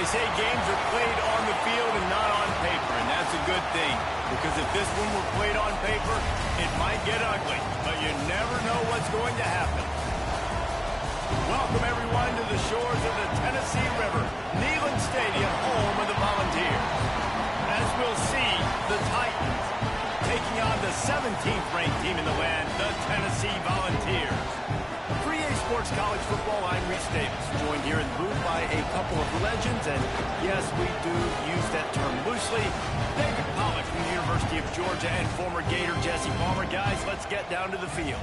They say games are played on the field and not on paper, and that's a good thing. Because if this one were played on paper, it might get ugly, but you never know what's going to happen. Welcome, everyone, to the shores of the Tennessee River, Neyland Stadium, home of the Volunteers. As we'll see, the Titans taking on the 17th-ranked team in the land, the Tennessee Volunteers. For EA Sports College Football, I'm Reese Davis, joined here in the booth by a couple of legends, and yes, we do use that term loosely. David Pollack from the University of Georgia and former Gator Jesse Palmer. Guys, let's get down to the field.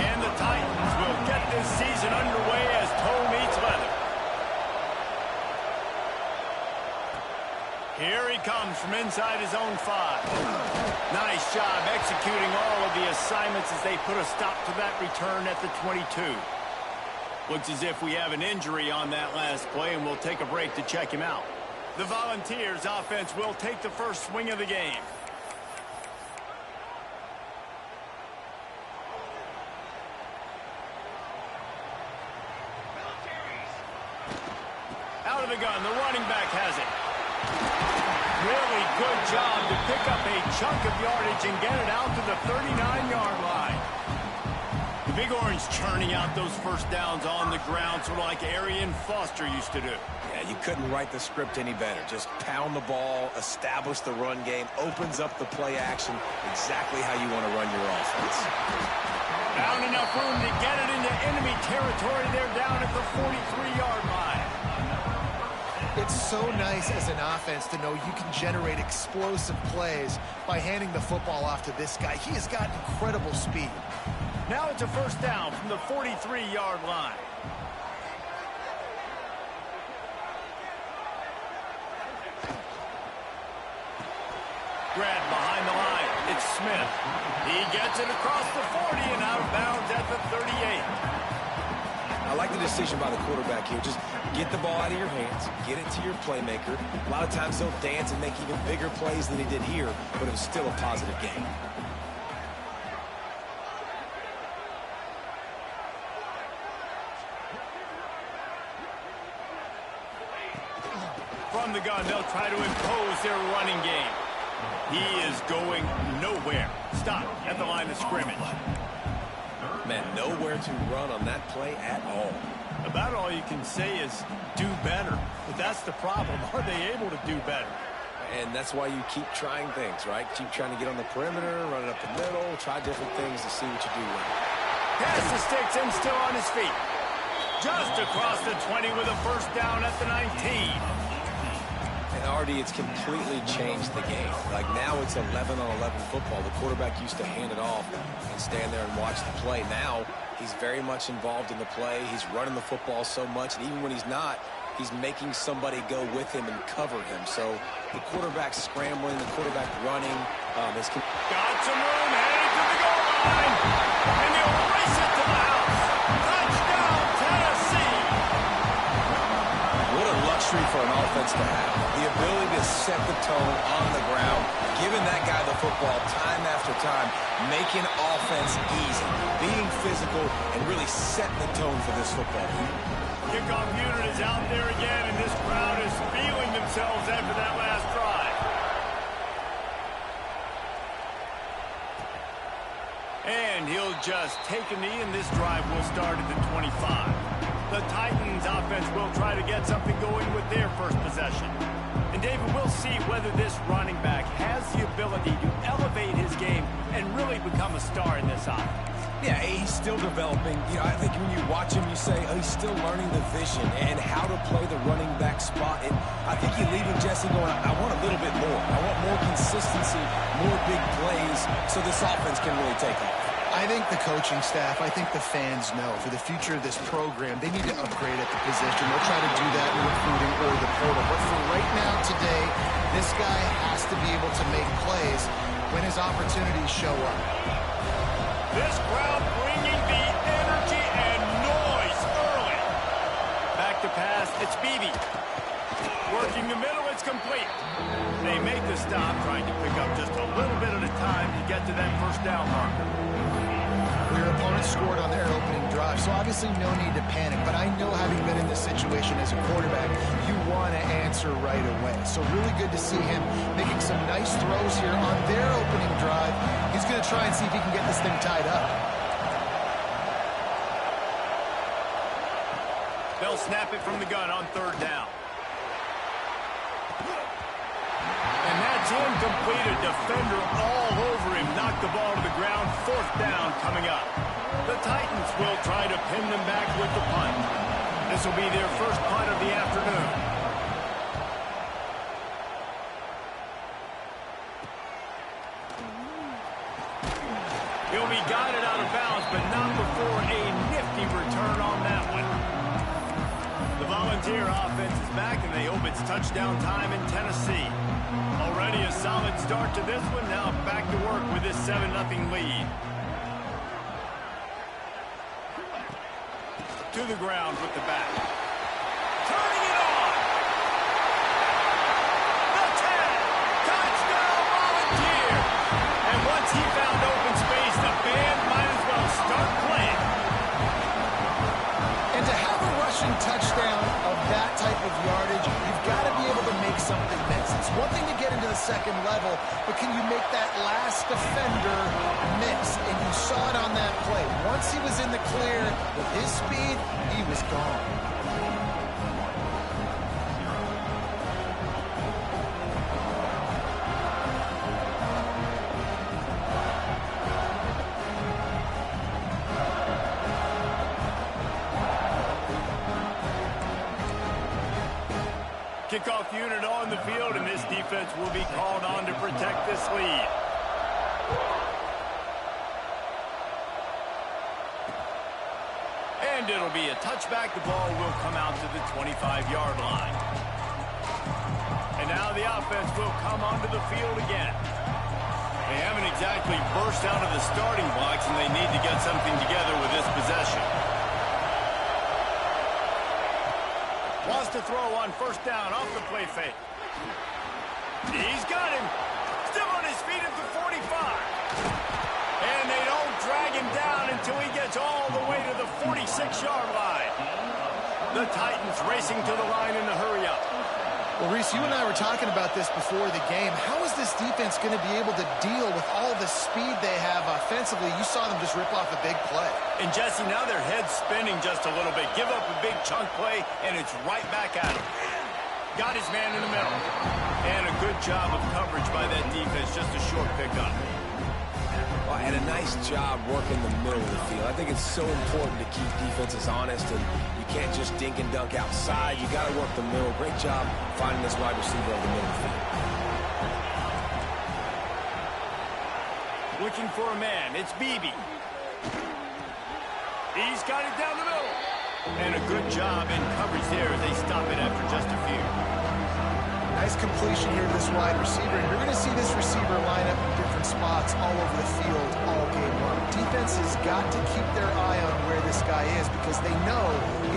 And the Titans will get this season underway as toe meets leather. Here he comes from inside his own 5. Nice job executing all of the assignments as they put a stop to that return at the 22. Looks as if we have an injury on that last play, and we'll take a break to check him out. The Volunteers offense will take the first swing of the game. Out of the gun, the running back has it. Really good job to pick up a chunk of yardage and get it out to the 39-yard line. The Big Orange churning out those first downs on the ground, sort of like Arian Foster used to do. Yeah, you couldn't write the script any better. Just pound the ball, establish the run game, opens up the play action, exactly how you want to run your offense. Found enough room to get it into enemy territory. They're down at the 43-yard line. It's so nice as an offense to know you can generate explosive plays by handing the football off to this guy. He has got incredible speed. Now it's a first down from the 43-yard line. Grabbed behind the line. It's Smith. He gets it across the 40 and out of bounds at the 38. I like the decision by the quarterback here. Just get the ball out of your hands, get it to your playmaker. A lot of times he'll dance and make even bigger plays than he did here, but it was still a positive game. From the gun, they'll try to impose their running game. He is going nowhere. Stop at the line of scrimmage. Man, nowhere to run on that play at all. About all you can say is do better. But that's the problem. Are they able to do better? And that's why you keep trying things, right? Keep trying to get on the perimeter, run it up the middle, try different things to see what you do with it. Pass the sticks and still on his feet. Just across the 20 with a first down at the 19. And Artie, it's completely changed the game. Like now it's 11-on-11 football. The quarterback used to hand it off and stand there and watch the play. Now he's very much involved in the play. He's running the football so much, and even when he's not, he's making somebody go with him and cover him. So the quarterback scrambling, the quarterback running. Got some room, headed to the goal line, and he'll race it to the house. Touchdown, Tennessee! What a luxury for an offense to have. The ability to set the tone on the ground, giving that guy the football time after time, making offense easy, being physical, and really setting the tone for this football team. Kickoff unit is out there again, and this crowd is feeling themselves after that last drive. And he'll just take a knee, and this drive will start at the 25. The Titans offense will try to get something going with their first possession. And David, we'll see whether this running back has the ability to elevate his game and really become a star in this offense. Yeah, he's still developing. You know, I think when you watch him, you say, oh, he's still learning the vision and how to play the running back spot. And I think you leave him, Jesse, going, I want a little bit more. I want more consistency, more big plays, so this offense can really take off. I think the coaching staff, I think the fans know for the future of this program, they need to upgrade at the position. They'll try to do that in recruiting or the portal. But for right now, today, this guy has to be able to make plays when his opportunities show up. This crowd bringing the energy and noise early. Back to pass, it's Beebe. Working the middle, it's complete. They make the stop, trying to pick up just a little bit at a time to get to that first down marker. Your opponent scored on their opening drive, so obviously no need to panic. But I know, having been in this situation as a quarterback, you want to answer right away. So really good to see him making some nice throws here on their opening drive. He's going to try and see if he can get this thing tied up. They'll snap it from the gun on third down. And that's incomplete. A defender all over him. Knocked the ball to the ground. Fourth down coming up. The Titans will try to pin them back with the punt. This will be their first punt of the afternoon. He'll be guided out of bounds, but not before a nifty return on that one. The Volunteer offense is back, and they hope it's touchdown time in Tennessee. Already a solid start to this one. Now back to work with this 7-0 lead. To the ground with the back. Turning it on. The 10. Touchdown Volunteer. And once he found open space, the band might as well start playing. And to have a rushing touchdown of that type of yardage, you've got to be able to make something miss. It's one thing to get into the second level, but can you make that last defender miss? And you saw it on that play. Once he was in the clear, with his speed, he was gone. Kickoff unit on the field, and this defense will be called on to protect this lead. And it'll be a touchback. The ball will come out to the 25-yard line. And now the offense will come onto the field again. They haven't exactly burst out of the starting blocks, and they need to get something together with this possession. Wants to throw on first down off the play fake. He's got him. Still on his feet at the 45. And they don't drag him down until he gets all the way to the 46-yard line. The Titans racing to the line in the hurry-up. Well, Reese, you and I were talking about this before the game. How is this defense going to be able to deal with all the speed they have offensively? You saw them just rip off a big play. And, Jesse, now their head's spinning just a little bit. Give up a big chunk play, and it's right back at him. Got his man in the middle. And a good job of coverage by that defense. Just a short pickup. And a nice job working the middle of the field. I think it's so important to keep defenses honest, and you can't just dink and dunk outside. You got to work the middle. Great job finding this wide receiver over the middle of the field. Looking for a man. It's Beebe. He's got it down the middle. And a good job in coverage there as they stop it after just a few. Nice completion here to this wide receiver. And you're going to see this receiver line up in different spots all over the field all game long. Defense has got to keep their eye on where this guy is because they know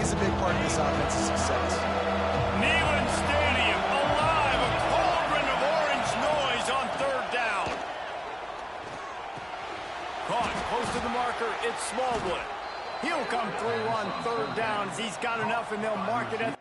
he's a big part of this offense's success. Neyland Stadium alive. A cauldron of orange noise on third down. Caught close to the marker. It's Smallwood. He'll come through on third downs. He's got enough, and they'll mark it at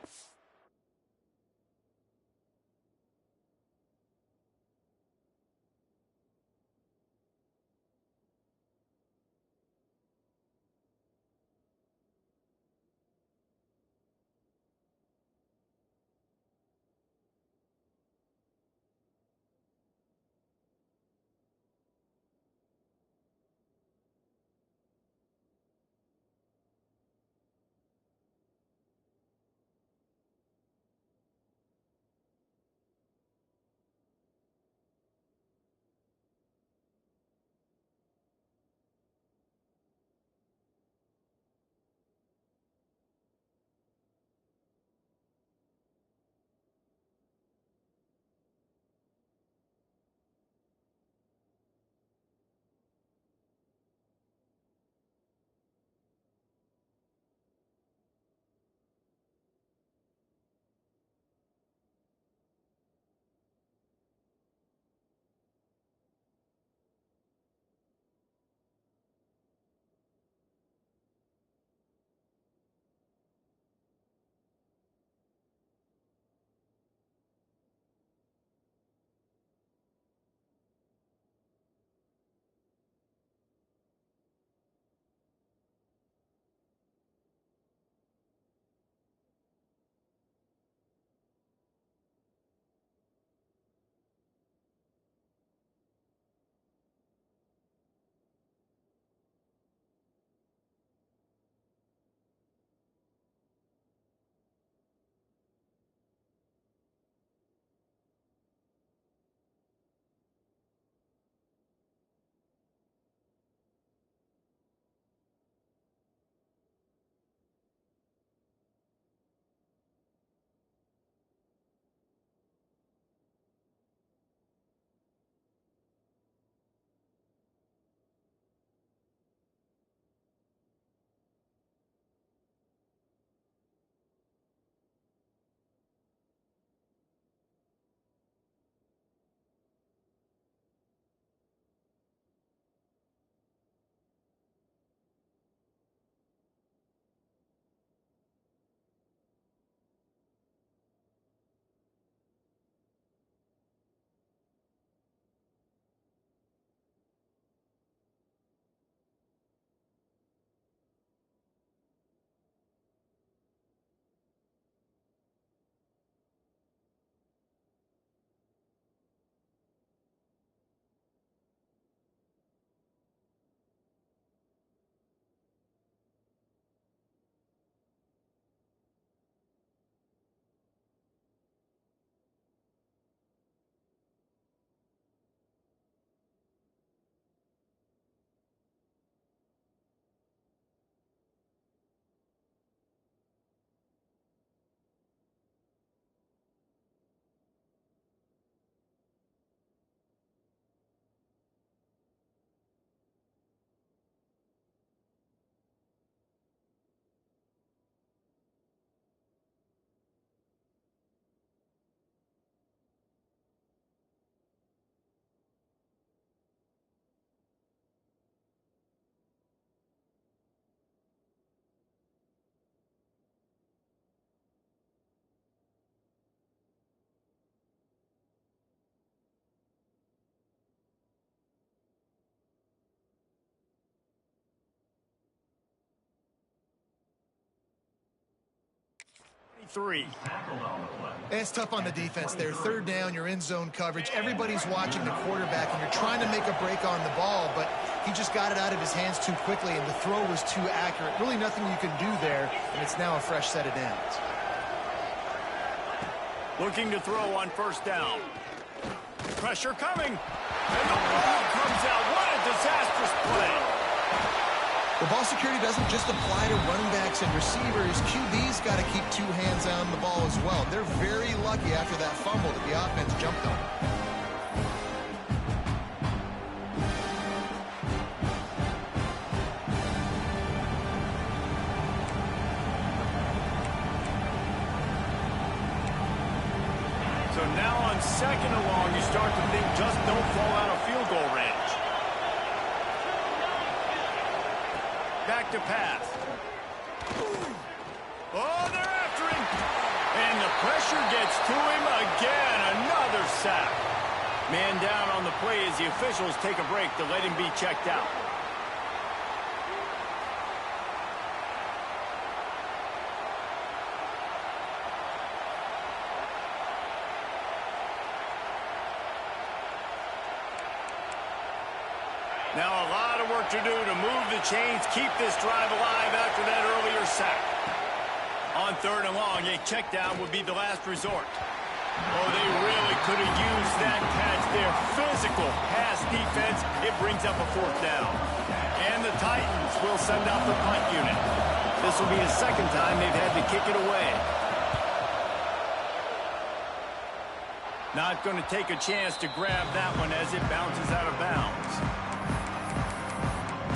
3. It's tough on the defense there. Third down, you're in zone coverage. Everybody's watching the quarterback, and you're trying to make a break on the ball, but he just got it out of his hands too quickly, and the throw was too accurate. Really nothing you can do there, and it's now a fresh set of downs. Looking to throw on first down. Pressure coming, and the ball comes out. What a disastrous play. The ball security doesn't just apply to running backs and receivers. QB's got to keep two hands on the ball as well. They're very lucky after that fumble that the offense jumped on. So now on second and long, you start to think just don't fall out of field goal range. Back to pass. Oh, they're after him. And the pressure gets to him again. Another sack. Man down on the play as the officials take a break to let him be checked out. Now a lot of work to do to move the chains, keep this drive alive after that earlier sack. On third and long, a check down would be the last resort. Oh, they really could have used that catch there. Physical pass defense. It brings up a fourth down. And the Titans will send out the punt unit. This will be the second time they've had to kick it away. Not going to take a chance to grab that one as it bounces out of bounds.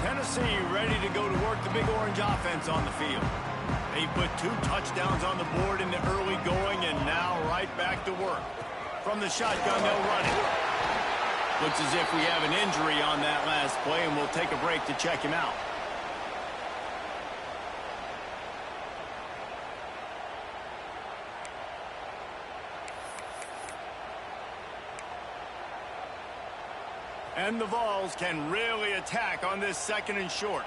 Tennessee ready to go to work the Big Orange offense on the field. They put 2 touchdowns on the board in the early going and now right back to work. From the shotgun, they'll run it. Looks as if we have an injury on that last play, and we'll take a break to check him out. And the Vols can really attack on this second and short.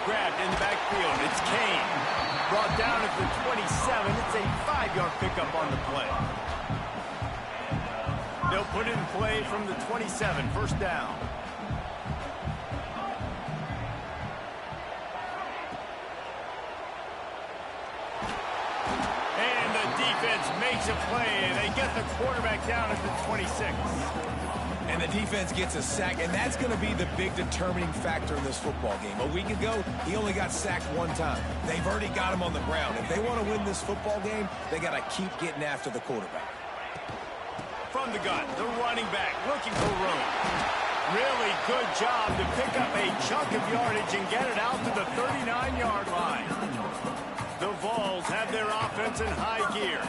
Grabbed in the backfield. It's Kane. Brought down at the 27. It's a 5-yard pickup on the play. They'll put it in play from the 27. First down. And the defense makes a play. They get the quarterback down at the 26. And the defense gets a sack, and that's going to be the big determining factor in this football game. A week ago, he only got sacked 1 time. They've already got him on the ground. If they want to win this football game, they got to keep getting after the quarterback. From the gun, the running back looking for room. Really good job to pick up a chunk of yardage and get it out to the 39-yard line. The Vols have their offense in high gear.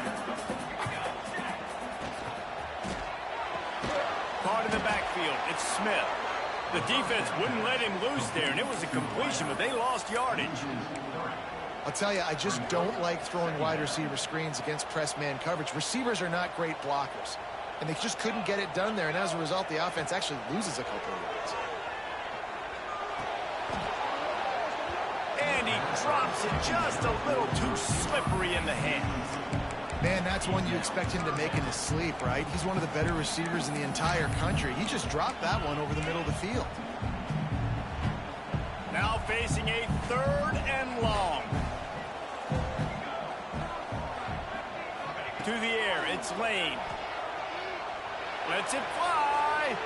Caught in the backfield. It's Smith. The defense wouldn't let him loose there, and it was a completion, but they lost yardage. I'll tell you, I just don't like throwing wide receiver screens against press man coverage. Receivers are not great blockers, and they just couldn't get it done there, and as a result, the offense actually loses a couple of yards. And he drops it just a little too slippery in the hands. Man, that's one you expect him to make in his sleep, right? He's one of the better receivers in the entire country. He just dropped that one over the middle of the field. Now facing a third and long. To the air, it's Lane. Lets it fly.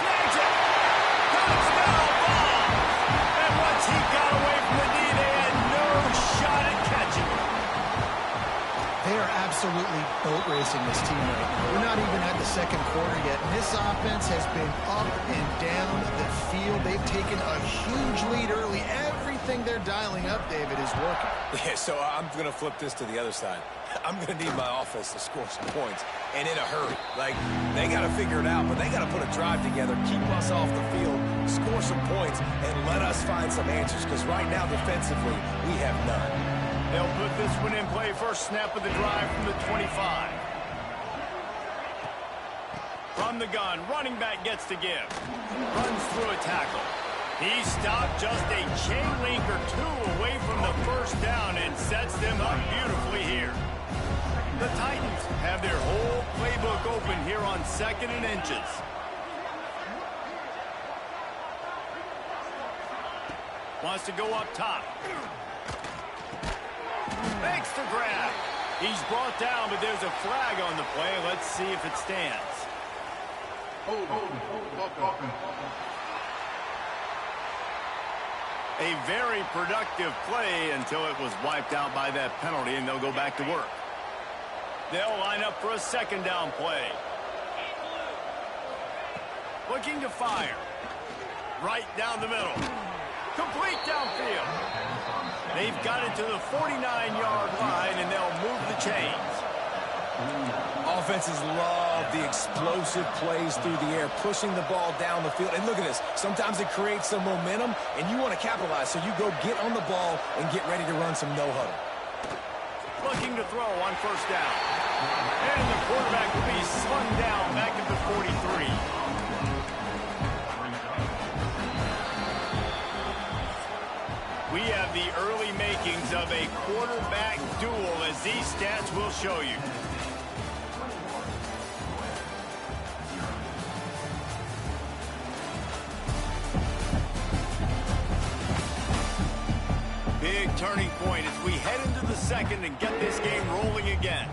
Snags it. Touchdown ball. And once he got away from the knee, they had no shot at catching it. They are absolutely boat racing this team right now. We're not even at the second quarter yet, and this offense has been up and down the field. They've taken a huge lead early. Everything they're dialing up, David, is working. Yeah, so I'm going to flip this to the other side. I'm going to need my offense to score some points, and in a hurry. Like, they got to figure it out, but they got to put a drive together, keep us off the field, score some points, and let us find some answers, because right now, defensively, we have none. They'll put this one in play. First snap of the drive from the 25. From the gun, running back gets to give. Runs through a tackle. He stopped just a chain link or two away from the first down and sets them up beautifully here. The Titans have their whole playbook open here on 2nd and inches. Wants to go up top. Makes the grab. He's brought down, but there's a flag on the play. Let's see if it stands. A very productive play until it was wiped out by that penalty, and they'll go back to work. They'll line up for a 2nd down play. Looking to fire. Right down the middle. Complete downfield. They've got it to the 49-yard line, and they'll move the chains. Offenses love the explosive plays through the air, pushing the ball down the field. And look at this. Sometimes it creates some momentum, and you want to capitalize. So you go get on the ball and get ready to run some no-huddle. Looking to throw on 1st down. And the quarterback will be slung down back at the 43. We have the early makings of a quarterback duel, as these stats will show you. Big turning point as we head into the 2nd and get this game rolling again.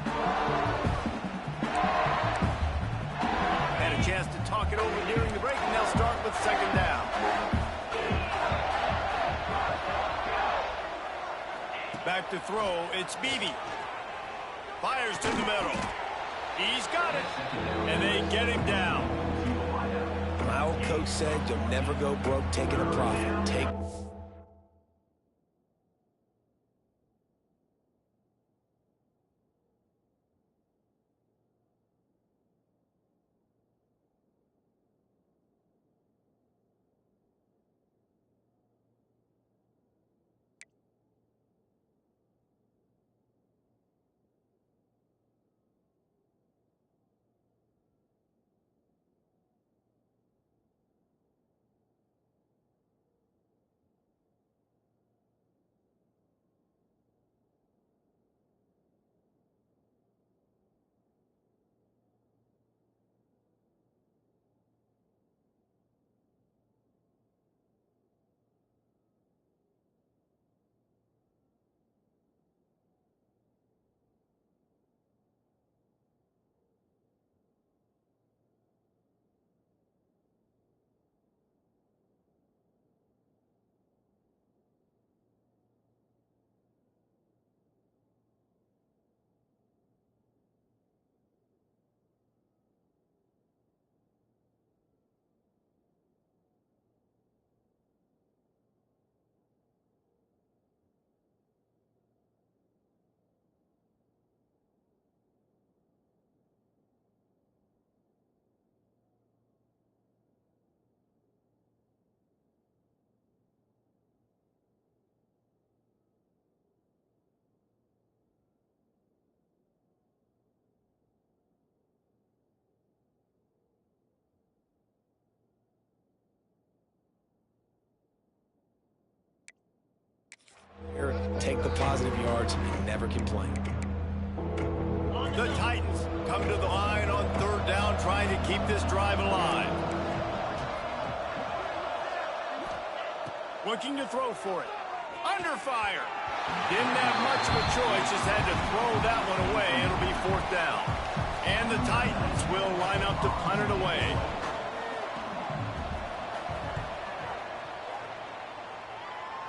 Had a chance to talk it over during the break, and they'll start with 2nd down. Back to throw, it's Beebe. Fires to the middle. He's got it. And they get him down. My old coach said you'll never go broke taking a profit. Take the positive yards and never complain. The Titans come to the line on 3rd down, trying to keep this drive alive. Looking to throw for it. Under fire. Didn't have much of a choice, just had to throw that one away. It'll be 4th down. And the Titans will line up to punt it away.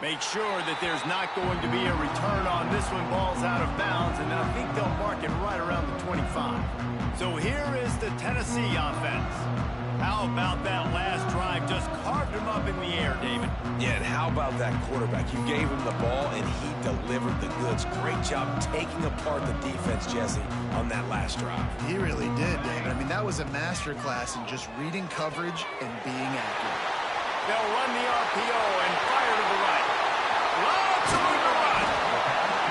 Make sure that there's not going to be a return on this one. Ball's out of bounds, and I think they'll mark it right around the 25. So here is the Tennessee offense. How about that last drive? Just carved him up in the air, David. Yeah, and how about that quarterback? You gave him the ball, and he delivered the goods. Great job taking apart the defense, Jesse, on that last drive. He really did, David. I mean, that was a masterclass in just reading coverage and being accurate. They'll run the RPO and fire to the right. Lots of room to run.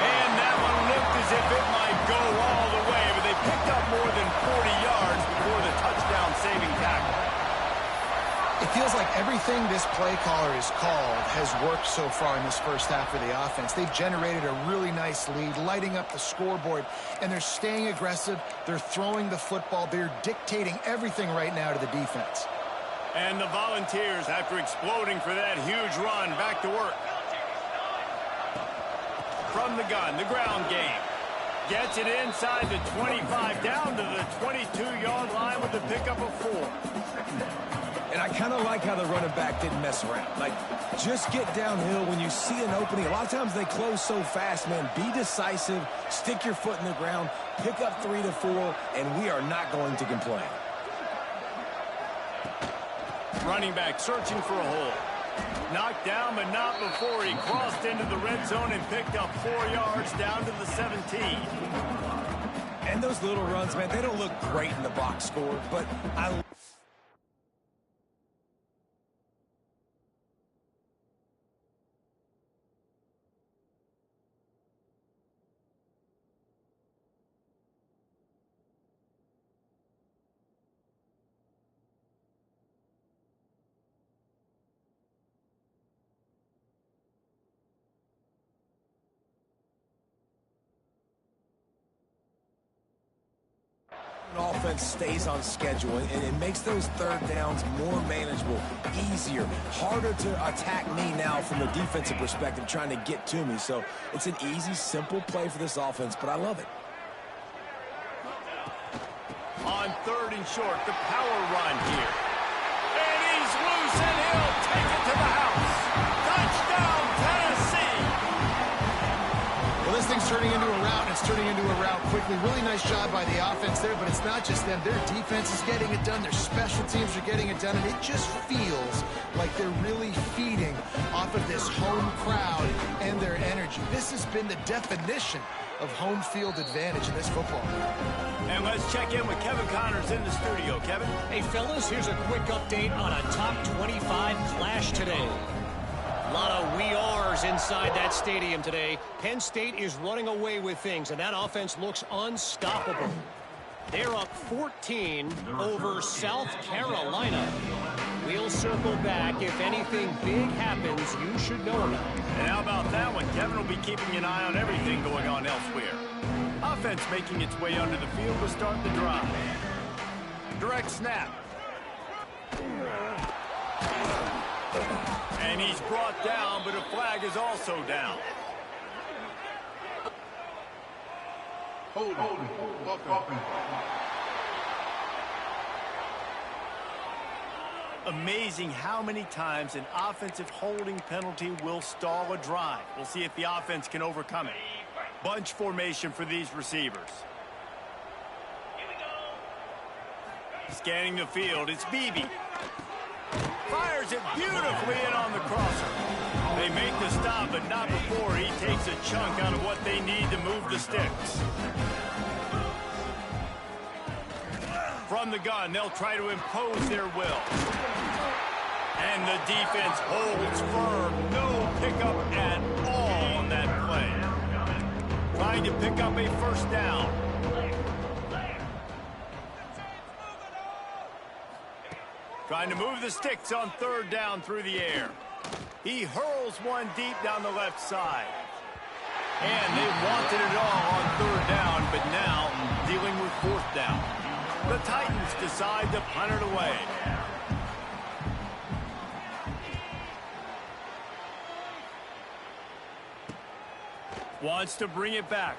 And that one looked as if it might go all the way, but they picked up more than 40 yards before the touchdown-saving tackle. If feels like everything this play caller has called has worked so far in this first half for the offense. They've generated a really nice lead, lighting up the scoreboard, and they're staying aggressive. They're throwing the football. They're dictating everything right now to the defense. And the Volunteers, after exploding for that huge run, back to work. From the gun, the ground game. Gets it inside the 25, down to the 22-yard line with the pickup of 4. And I kind of like how the running back didn't mess around. Like, just get downhill when you see an opening. A lot of times they close so fast, man. Be decisive, stick your foot in the ground, pick up 3 to 4, and we are not going to complain. Running back searching for a hole. Knocked down, but not before he crossed into the red zone and picked up 4 yards down to the 17. And those little runs, man, they don't look great in the box score, but I... offense stays on schedule, and it makes those third downs more manageable, easier, harder to attack me now from a defensive perspective trying to get to me. So it's an easy, simple play for this offense, but I love it. On 3rd and short, the power run here. And he's loose, and he'll take it to the house. Touchdown, Tennessee! Well, this thing's turning into a route, and it's turning into a route quickly. Really nice job by the offense there, but it's not just them. Their defense is getting it done. Their special teams are getting it done, and it just feels like they're really feeding off of this home crowd and their energy. This has been the definition of home field advantage in this football game. And let's check in with Kevin Connors in the studio. Kevin? Hey, fellas, here's a quick update on a top 25 clash today. A lot of we are's inside that stadium today. Penn State is running away with things, and that offense looks unstoppable. They're up 14 over South Carolina. We'll circle back. If anything big happens, you should know about it. And how about that one? Kevin will be keeping an eye on everything going on elsewhere. Offense making its way onto the field to start the drive. Direct snap. And he's brought down, but a flag is also down. Holding. Amazing how many times an offensive holding penalty will stall a drive. We'll see if the offense can overcome it. Bunch formation for these receivers. Scanning the field, it's Beebe. Fires it beautifully in on the crosser. They make the stop, but not before he takes a chunk out of what they need to move the sticks. From the gun, they'll try to impose their will. And the defense holds firm. No pickup at all on that play. Trying to pick up a first down. Trying to move the sticks on 3rd down through the air. He hurls one deep down the left side. And they wanted it all on 3rd down, but now dealing with 4th down. The Titans decide to punt it away. Wants to bring it back.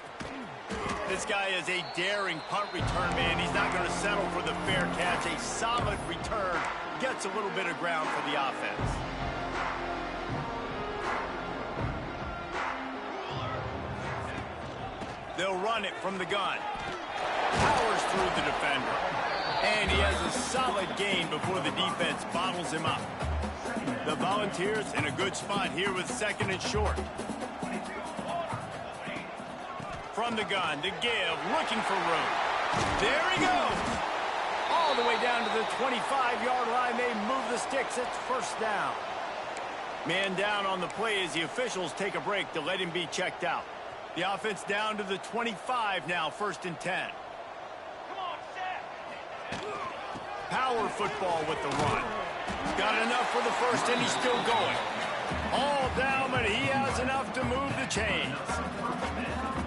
This guy is a daring punt return man. He's not going to settle for the fair catch. A solid return. Gets a little bit of ground for the offense. They'll run it from the gun. Powers through the defender. And he has a solid gain before the defense bottles him up. The Volunteers in a good spot here with 2nd and short. From the gun to give, looking for room. There he goes. All the way down to the 25-yard line. They move the sticks. It's 1st down. Man down on the play as the officials take a break to let him be checked out. The offense down to the 25 now, 1st and 10. Power football with the run. Got enough for the first, and he's still going. All down, but he has enough to move the chains.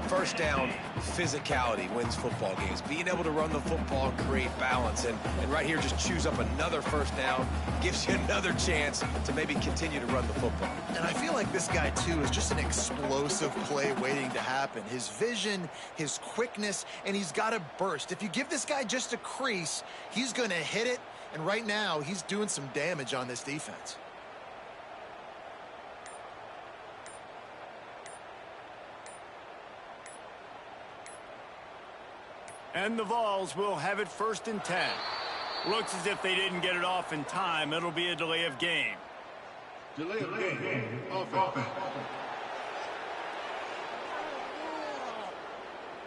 First down, physicality wins football games. Being able to run the football and create balance. And right here, just choose up another first down. Gives you another chance to maybe continue to run the football. And I feel like this guy, too, is just an explosive play waiting to happen. His vision, his quickness, and he's got a burst. If you give this guy just a crease, he's going to hit it. And right now, he's doing some damage on this defense. And the Vols will have it 1st and 10. Looks as if they didn't get it off in time. It'll be a delay of game. Delay of game. Offense.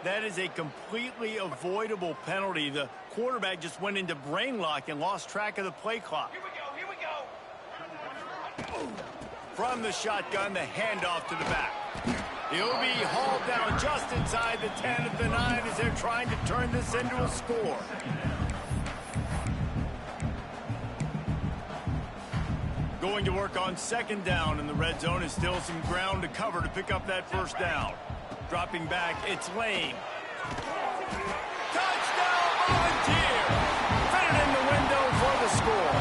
That is a completely avoidable penalty. The quarterback just went into brain lock and lost track of the play clock. Here we go. From the shotgun, the handoff to the back. He'll be hauled down just inside the 10 at the 9 as they're trying to turn this into a score. Going to work on 2nd down, and the red zone is still some ground to cover to pick up that 1st down. Dropping back, it's Lane. Touchdown, Volunteer! Fit it in the window for the score.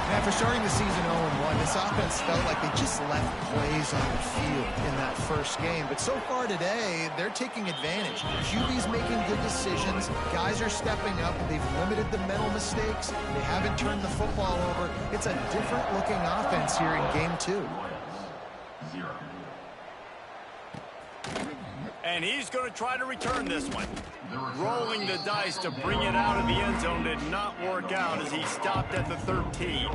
After starting the season 0-1, this offense felt like they just left plays on the field in that first game. But so far today, they're taking advantage. QB's making good decisions. Guys are stepping up. They've limited the mental mistakes. They haven't turned the football over. It's a different-looking offense here in Game 2. And he's going to try to return this one. Rolling the dice to bring it out of the end zone did not work out as he stopped at the 13.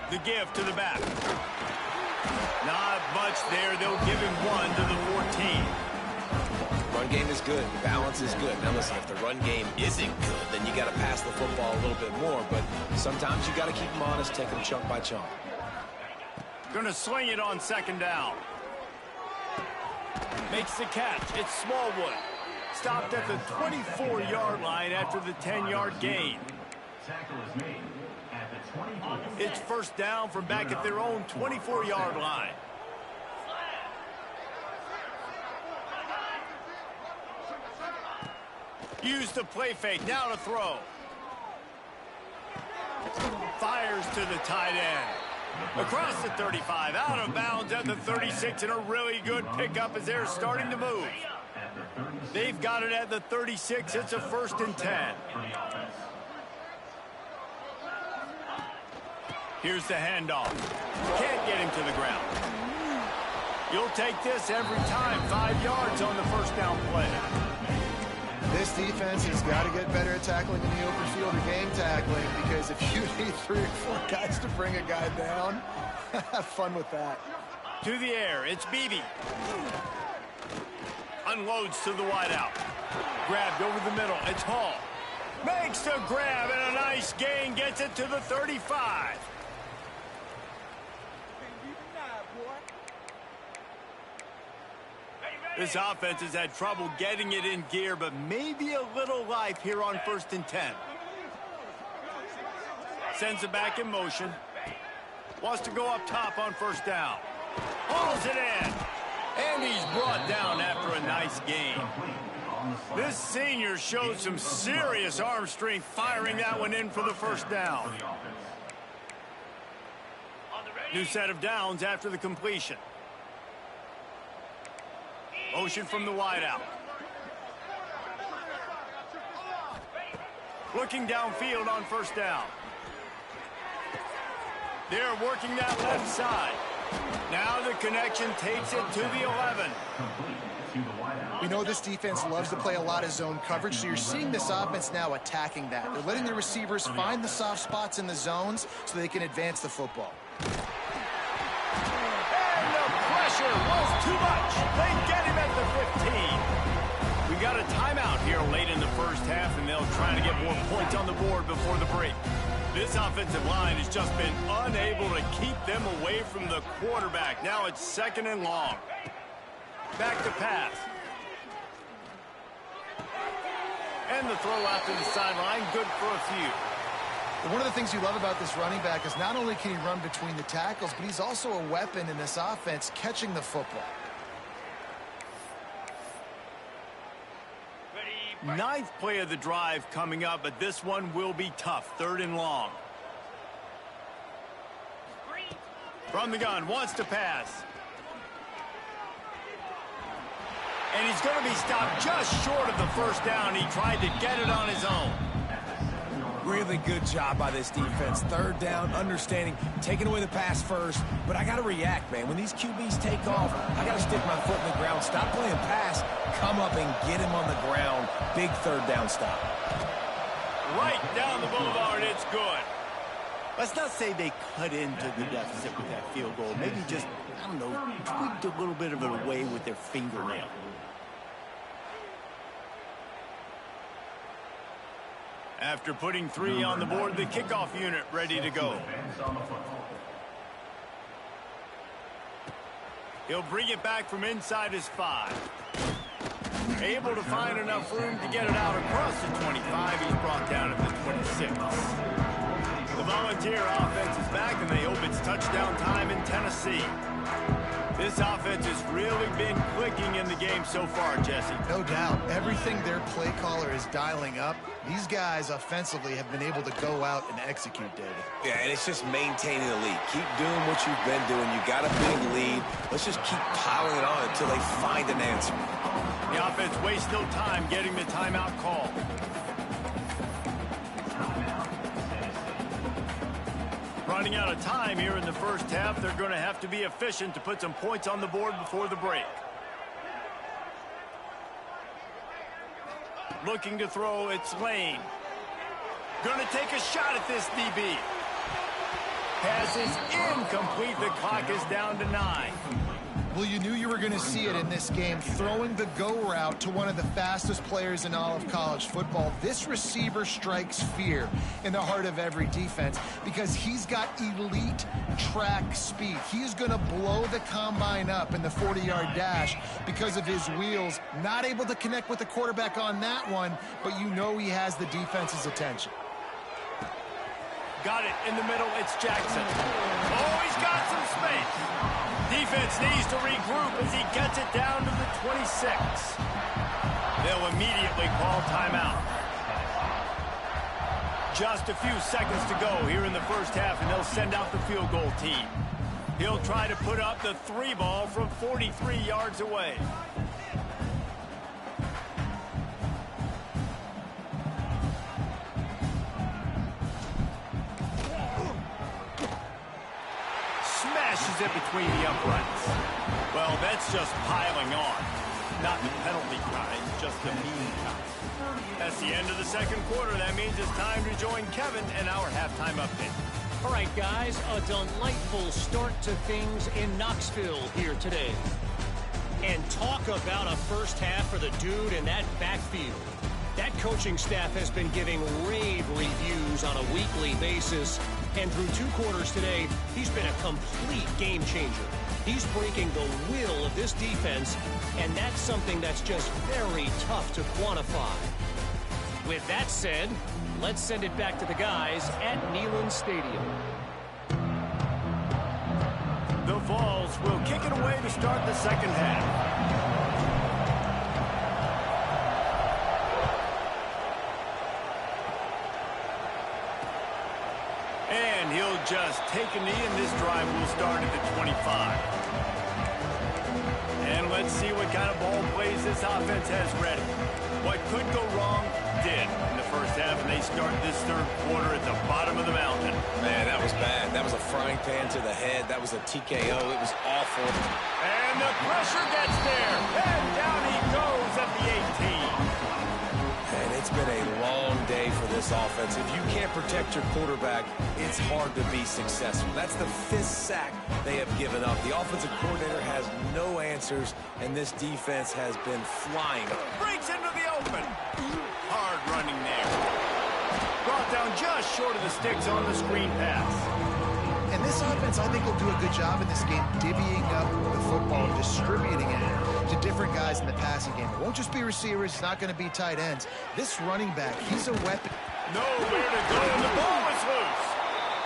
The give to the back. Not much there. They'll give him 1 to the 14. Run game is good. Balance is good. Now listen, if the run game isn't good, then you got to pass the football a little bit more. But sometimes you got to keep them honest, take them chunk by chunk. Gonna swing it on 2nd down. Makes the catch. It's Smallwood. Stopped at the 24-yard line after the 10-yard gain. It's 1st down from back at their own 24-yard line. Use the play fake. Now to throw. Fires to the tight end. Across the 35, out of bounds at the 36, and a really good pickup as they're starting to move. They've got it at the 36. It's a 1st and 10. Here's the handoff. Can't get him to the ground. You'll take this every time. 5 yards on the 1st down play. This defense has got to get better at tackling in the open field or game tackling, because if you need 3 or 4 guys to bring a guy down, have fun with that. To the air, it's Beebe. Unloads to the wideout. Grabbed over the middle, it's Hall. Makes the grab and a nice gain, gets it to the 35. This offense has had trouble getting it in gear, but maybe a little life here on 1st and 10. Sends it back in motion. Wants to go up top on 1st down. Hauls it in. And he's brought down after a nice gain. This senior showed some serious arm strength firing that one in for the 1st down. New set of downs after the completion. Motion from the wideout. Looking downfield on 1st down. They're working that left side. Now the connection takes it to the 11. We know this defense loves to play a lot of zone coverage, so you're seeing this offense now attacking that. They're letting the receivers find the soft spots in the zones so they can advance the football. And the pressure was too much. They get him at the 15. We got a timeout here late in the 1st half, and they'll try to get more points on the board before the break. This offensive line has just been unable to keep them away from the quarterback. Now it's 2nd and long. Back to pass. And the throw out to the sideline, good for a few. One of the things you love about this running back is not only can he run between the tackles, but he's also a weapon in this offense catching the football. Ninth play of the drive coming up, but this one will be tough. 3rd and long. From the gun, wants to pass. And he's going to be stopped just short of the first down. He tried to get it on his own. Really good job by this defense. 3rd down, understanding, taking away the pass first. But I got to react, man. When these QBs take off, I got to stick my foot in the ground. Stop playing pass. Come up and get him on the ground. Big 3rd down stop. Right down the boulevard, it's good. Let's not say they cut into the deficit with that field goal. Maybe just, I don't know, tweaked a little bit of it away with their fingernail. After putting 3 on the board, the kickoff unit ready to go. He'll bring it back from inside his 5. Able to find enough room to get it out across the 25. He's brought down at the 26. The Volunteer offense is back, and they hope it's touchdown time in Tennessee. This offense has really been clicking in the game so far, Jesse. No doubt. Everything their play caller is dialing up, these guys offensively have been able to go out and execute, David. Yeah, and it's just maintaining the lead. Keep doing what you've been doing. You got a big lead. Let's just keep piling it on until they find an answer. The offense wastes no time getting the timeout call. Running out of time here in the first half. They're going to have to be efficient to put some points on the board before the break. Looking to throw, it's Lane. Going to take a shot at this DB. Pass is incomplete. The clock is down to 9. Well, you knew you were going to see it in this game, throwing the go route to one of the fastest players in all of college football. This receiver strikes fear in the heart of every defense because he's got elite track speed. He's going to blow the combine up in the 40-yard dash because of his wheels. Not able to connect with the quarterback on that one, but you know he has the defense's attention. Got it in the middle. It's Jackson. Oh, he's got some space. Defense needs to regroup as he gets it down to the 26. They'll immediately call timeout. Just a few seconds to go here in the first half, and they'll send out the field goal team. He'll try to put up the 3 ball from 43 yards away. Smashes it between the uprights. Well, that's just piling on. Not the penalty kind, just the mean kind. That's the end of the second quarter. That means it's time to join Kevin and our halftime update. All right, guys, a delightful start to things in Knoxville here today. And talk about a first half for the dude in that backfield. That coaching staff has been giving rave reviews on a weekly basis. And through 2 quarters today, he's been a complete game changer. He's breaking the will of this defense, and that's something that's just very tough to quantify. With that said, let's send it back to the guys at Neyland Stadium. The Vols will kick it away to start the second half. And he'll just take a knee, and this drive will start at the 25. And let's see what kind of ball plays this offense has ready. What could go wrong did in the first half, and they start this third quarter at the bottom of the mountain. Man, that was bad. That was a frying pan to the head. That was a TKO. It was awful. And the pressure gets there. And down he goes at the 18. And it's been a long day for this offense. If you can't protect your quarterback, it's hard to be successful. That's the 5th sack they have given up. The offensive coordinator has no answers, and this defense has been flying. Breaks into the open. Hard running there. Brought down just short of the sticks on the screen pass. And this offense, I think, will do a good job in this game divvying up the football, distributing it to different guys guys in the passing game. It won't just be receivers. It's not going to be tight ends. This running back, he's a weapon. Nowhere to go, and the ball is loose.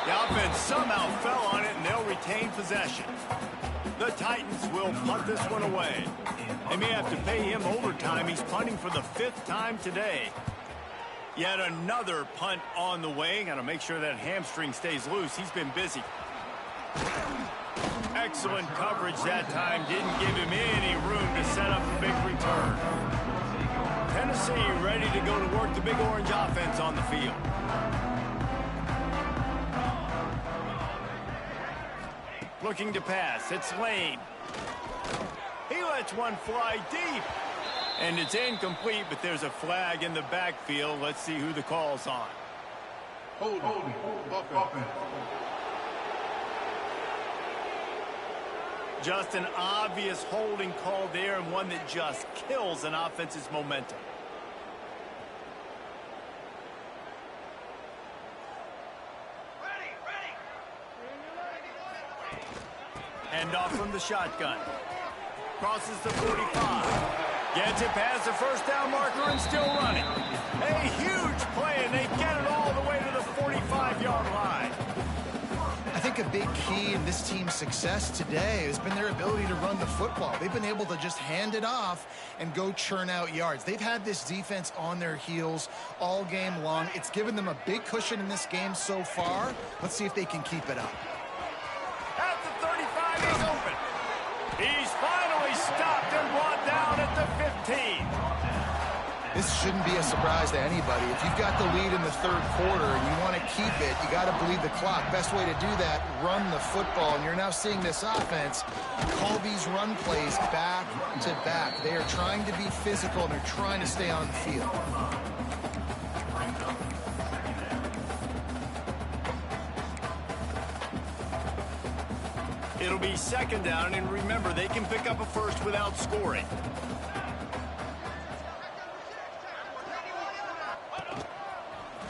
The offense somehow fell on it, and they'll retain possession. The Titans will punt this one away. They may have to pay him overtime. He's punting for the 5th time today. Yet another punt on the way. Got to make sure that hamstring stays loose. He's been busy. Excellent coverage that time. Didn't give him any room to set up a big return. Tennessee ready to go to work the Big Orange offense on the field. Looking to pass. It's Lane. He lets one fly deep. And it's incomplete, but there's a flag in the backfield. Let's see who the call's on. Hold. Offense. Just an obvious holding call there, and one that just kills an offense's momentum. Hand off from the shotgun. Crosses the 45. Gets it past the first down marker and still running. A huge play, and they get it all the way to the 45-yard line. I think a big key in this team's success today has been their ability to run the football. They've been able to just hand it off and go churn out yards. They've had this defense on their heels all game long. It's given them a big cushion in this game so far. Let's see if they can keep it up. At the 35, he's open. He's finally stopped and brought down at the 15. This shouldn't be a surprise to anybody. If you've got the lead in the 3rd quarter and you want to keep it, you got to bleed the clock. Best way to do that, run the football. And you're now seeing this offense call these run plays back to back. They are trying to be physical, and they're trying to stay on the field. It'll be 2nd down, and remember, they can pick up a first without scoring.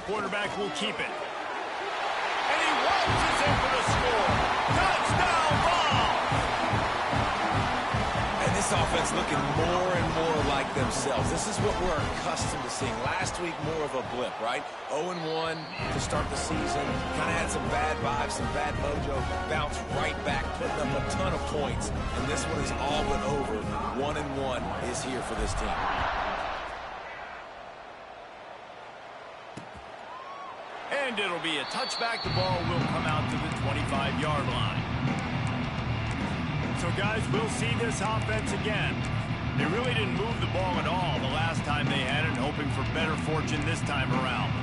Quarterback will keep it. And he launches in for the score. Touchdown ball! And this offense looking more and more like themselves. This is what we're accustomed to seeing. Last week, more of a blip, right? 0-1 to start the season. Kind of had some bad vibes, some bad mojo. Bounced right back, putting up a ton of points. And this one is all but over. 1-1 is here for this team. And it'll be a touchback. The ball will come out to the 25-yard line. So, guys, we'll see this offense again. They really didn't move the ball at all the last time they had it, hoping for better fortune this time around.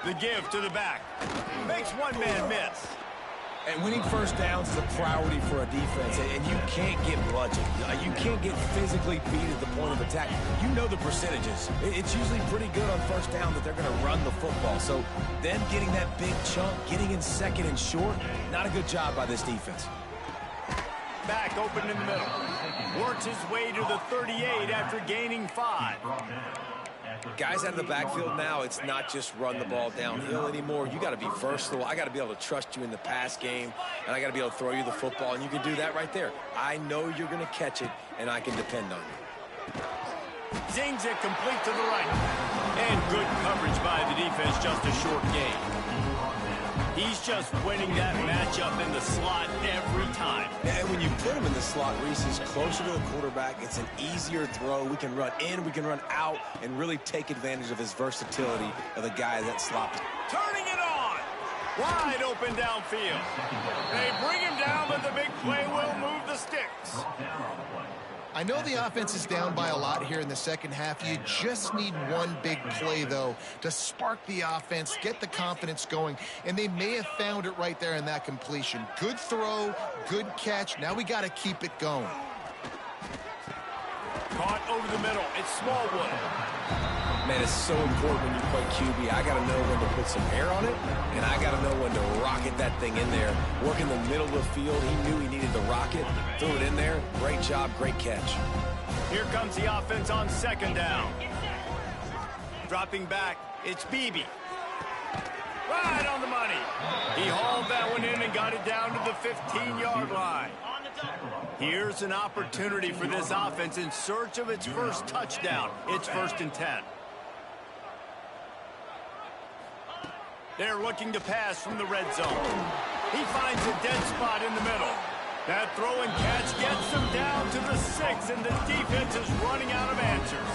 The give to the back. Makes one man miss. And winning first downs is a priority for a defense, and you can't get bludgeoned. You can't get physically beat at the point of attack. You know the percentages. It's usually pretty good on first down that they're going to run the football. So then getting that big chunk, getting in 2nd and short, not a good job by this defense. Back open in the middle. Works his way to the 38 after gaining 5. Guys out of the backfield now, it's not just run the ball downhill anymore. You got to be versatile. I got to be able to trust you in the pass game, and I got to be able to throw you the football, and you can do that right there. I know you're going to catch it, and I can depend on you. Zings it complete to the right. And good coverage by the defense, just a short gain. He's just winning that matchup in the slot every time. And when you put him in the slot, Reese is closer to the quarterback. It's an easier throw. We can run in, we can run out, and really take advantage of his versatility of the guy that's sloppy. Turning it on. Wide open downfield. They bring him down, but the big play will move the sticks. I know the offense is down by a lot here in the 2nd half. You just need one big play, though, to spark the offense, get the confidence going, and they may have found it right there in that completion. Good throw, good catch. Now we got to keep it going. Caught over the middle. It's Smallwood. Man, it's so important when you play QB. I got to know when to put some air on it, and I got to know when to rocket that thing in there. Work in the middle of the field. He knew he needed to rocket. Threw it in there. Great job, great catch. Here comes the offense on 2nd down. Dropping back, it's Beebe. Right on the money. got it down to the 15-yard line. Here's an opportunity for this offense in search of its first touchdown. It's 1st and 10. They're looking to pass from the red zone. He finds a dead spot in the middle. That throw and catch gets them down to the 6, and the defense is running out of answers.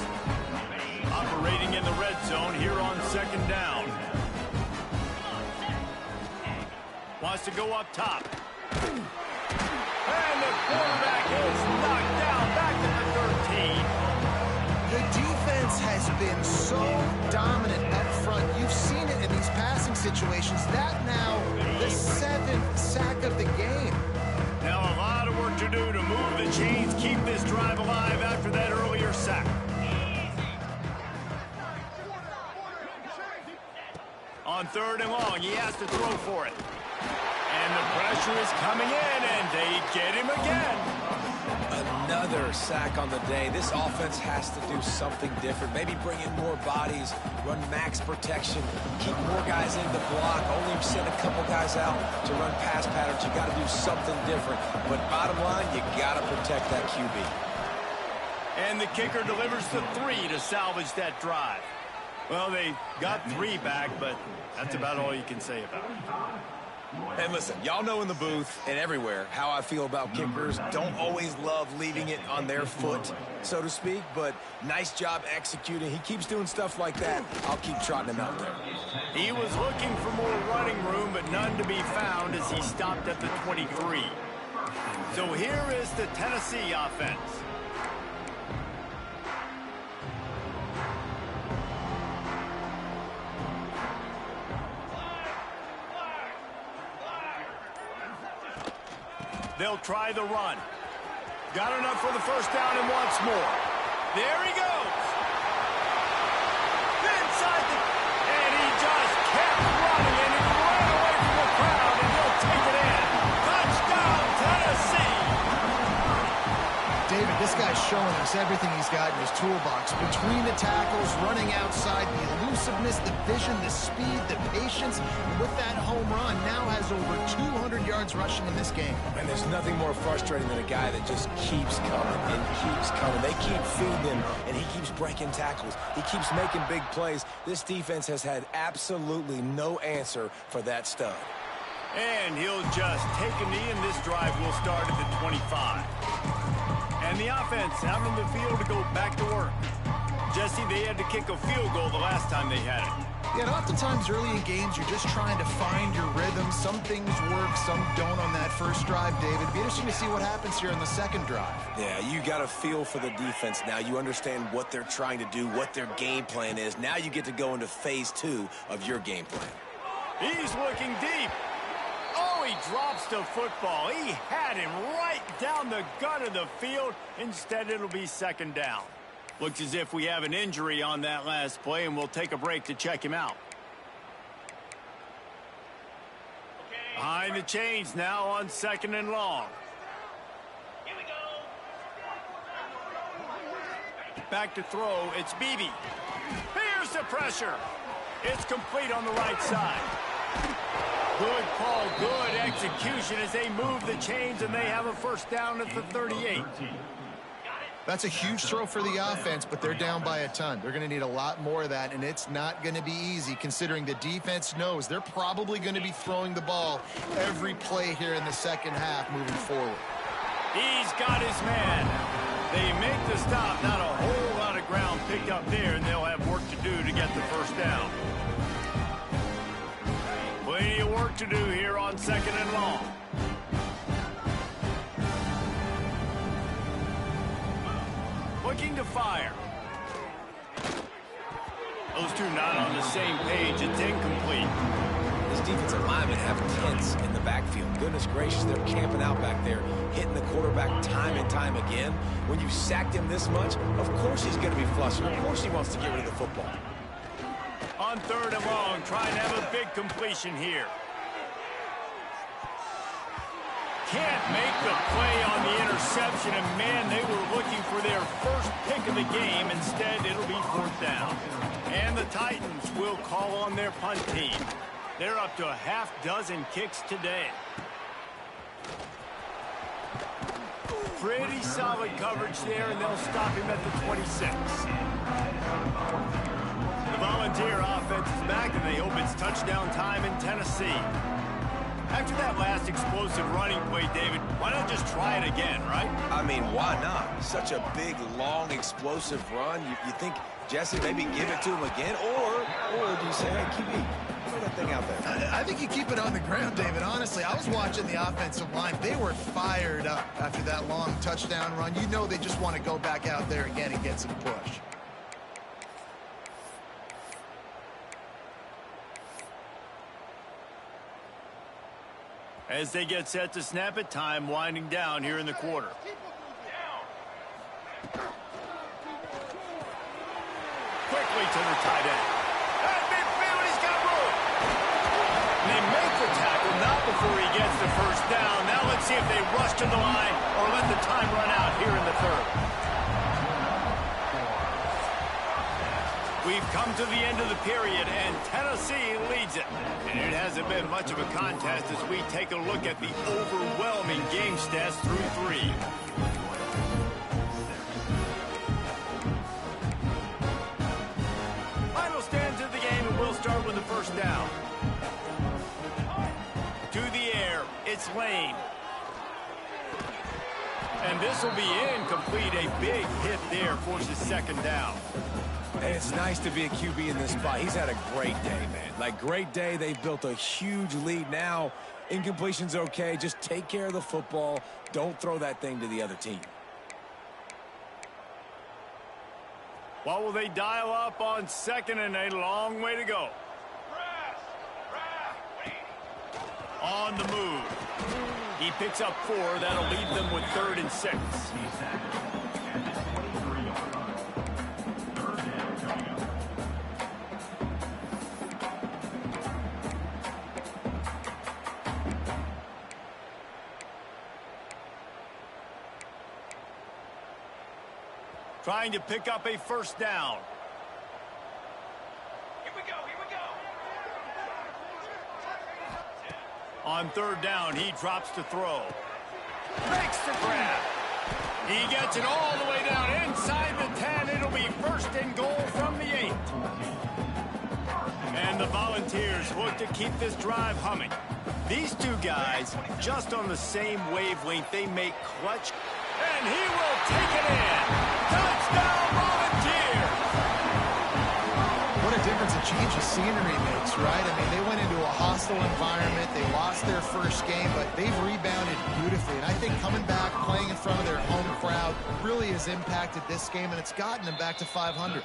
Operating in the red zone here on 2nd down. Wants to go up top. And the quarterback is knocked down back to the 13. The defense has been so dominant up front. You've seen it in these passing situations. That now the 7th sack of the game. Now a lot of work to do to move the chains, keep this drive alive after that earlier sack. On 3rd and long, he has to throw for it. And the pressure is coming in, and they get him again. Another sack on the day. This offense has to do something different. Maybe bring in more bodies, run max protection, keep more guys in the block, only send a couple guys out to run pass patterns. You got to do something different. But bottom line, you got to protect that QB. And the kicker delivers the 3 to salvage that drive. Well, they got 3 back, but that's about all you can say about it. And listen, y'all know in the booth and everywhere how I feel about kickers. Don't always love leaving it on their foot, so to speak, but nice job executing. He keeps doing stuff like that. I'll keep trotting him out there. He was looking for more running room, but none to be found as he stopped at the 23. So here is the Tennessee offense. They'll try the run. Got enough for the 1st down and wants more. There he goes. Inside the... And he just kept running, and he ran away from the crowd, and he'll take it in. Touchdown, Tennessee. David, this guy's showing us everything he's got in his toolbox. Between the tackles, running outside, the elusiveness, the vision, the speed, the patience. With that home run, now has over 200 yards rushing in this game. And there's nothing more frustrating than a guy that just keeps coming and keeps coming. They keep feeding him, and he keeps breaking tackles. He keeps making big plays. This defense has had absolutely no answer for that stud. And he'll just take a knee, and this drive will start at the 25. And the offense out on the field to go back to work. Jesse, they had to kick a field goal the last time they had it. Yeah, and oftentimes early in games, you're just trying to find your rhythm. Some things work, some don't on that first drive, David. It'd be interesting to see what happens here in the second drive. Yeah, you got a feel for the defense now. You understand what they're trying to do, what their game plan is. Now you get to go into phase 2 of your game plan. He's looking deep. Oh, he drops the football. He had him right down the gut of the field. Instead, it'll be 2nd down. Looks as if we have an injury on that last play, and we'll take a break to check him out. Behind the chains now on 2nd and long. Here we go. Back to throw. It's Beebe. Here's the pressure. It's complete on the right side. Good call, good execution as they move the chains, and they have a 1st down at the 38. That's a huge throw for the offense, but they're down by a ton. They're going to need a lot more of that, and it's not going to be easy considering the defense knows they're probably going to be throwing the ball every play here in the second half moving forward. He's got his man. They make the stop. Not a whole lot of ground picked up there, and they'll have work to do to get the 1st down. Plenty of work to do here on 2nd and long. Looking to fire. Those two not on the same page. It's incomplete. This defensive linemen have tents in the backfield. Goodness gracious, they're camping out back there, hitting the quarterback time and time again. When you sacked him this much, of course he's going to be flustered. Of course he wants to get rid of the football. On 3rd and long, trying to have a big completion here. Can't make the play on the interception, and man, they were looking for their first pick of the game. Instead, it'll be 4th down. And the Titans will call on their punt team. They're up to a half dozen kicks today. Pretty solid coverage there, and they'll stop him at the 26. The Volunteer offense is back, and they hope it's touchdown time in Tennessee. After that last explosive running play, David, why not just try it again, right? I mean, why not? Such a big, long, explosive run. You think, Jesse, maybe give it to him again? Or do you say, hey, QB, throw that thing out there? I think you keep it on the ground, David. Honestly, I was watching the offensive line. They were fired up after that long touchdown run. You know they just want to go back out there again and get some push. As they get set to snap it, time winding down here in the quarter. Quickly to the tight end. At midfield, he's got room. And they make the tackle, not before he gets the first down. Now let's see if they rush to the line or let the time run out here in the third. We've come to the end of the period, and Tennessee leads it. And it hasn't been much of a contest as we take a look at the overwhelming game stats through 3. Final stands of the game, and we'll start with the first down. To the air, it's Lane. And this will be incomplete. A big hit there forces second down. And it's nice to be a QB in this spot. He's had a great day, man. Like, great day. They've built a huge lead now. Incompletion's okay. Just take care of the football. Don't throw that thing to the other team. What will they dial up on second, and a long way to go? On the move. He picks up 4. That'll leave them with 3rd and 6. Trying to pick up a first down. Here we go, here we go. On 3rd down, he drops to throw. Makes the grab. He gets it all the way down inside the 10. It'll be 1st and goal from the 8. And the Volunteers look to keep this drive humming. These two guys, just on the same wavelength, they make clutch. And he will take it in. Touchdown, Volunteers! What a difference a change of scenery makes, right? I mean, they went into a hostile environment. They lost their first game, but they've rebounded beautifully. And I think coming back, playing in front of their home crowd really has impacted this game, and it's gotten them back to 500.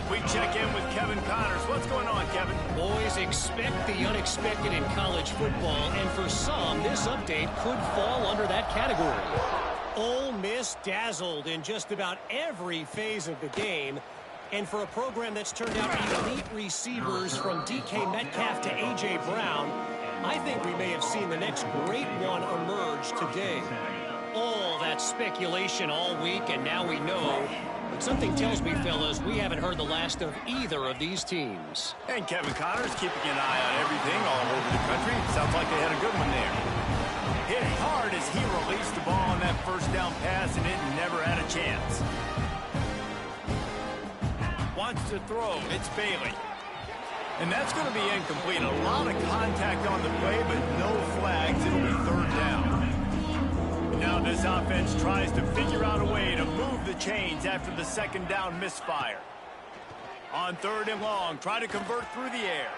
We check in with Kevin Connors. What's going on, Kevin? Boys, expect the unexpected in college football, and for some, this update could fall under that category. Ole Miss dazzled in just about every phase of the game. And for a program that's turned out elite receivers from DK Metcalf to A.J. Brown, I think we may have seen the next great one emerge today. All that speculation all week, and now we know. But something tells me, fellas, we haven't heard the last of either of these teams. And Kevin Connors keeping an eye on everything all over the country. Sounds like they had a good one there. Hit hard as he released the ball on that first down pass, and it never had a chance. Wants to throw. It's Bailey. And that's going to be incomplete. A lot of contact on the play, but no flags. It'll be 3rd down. Now this offense tries to figure out a way to move the chains after the second down misfire. On 3rd and long, try to convert through the air.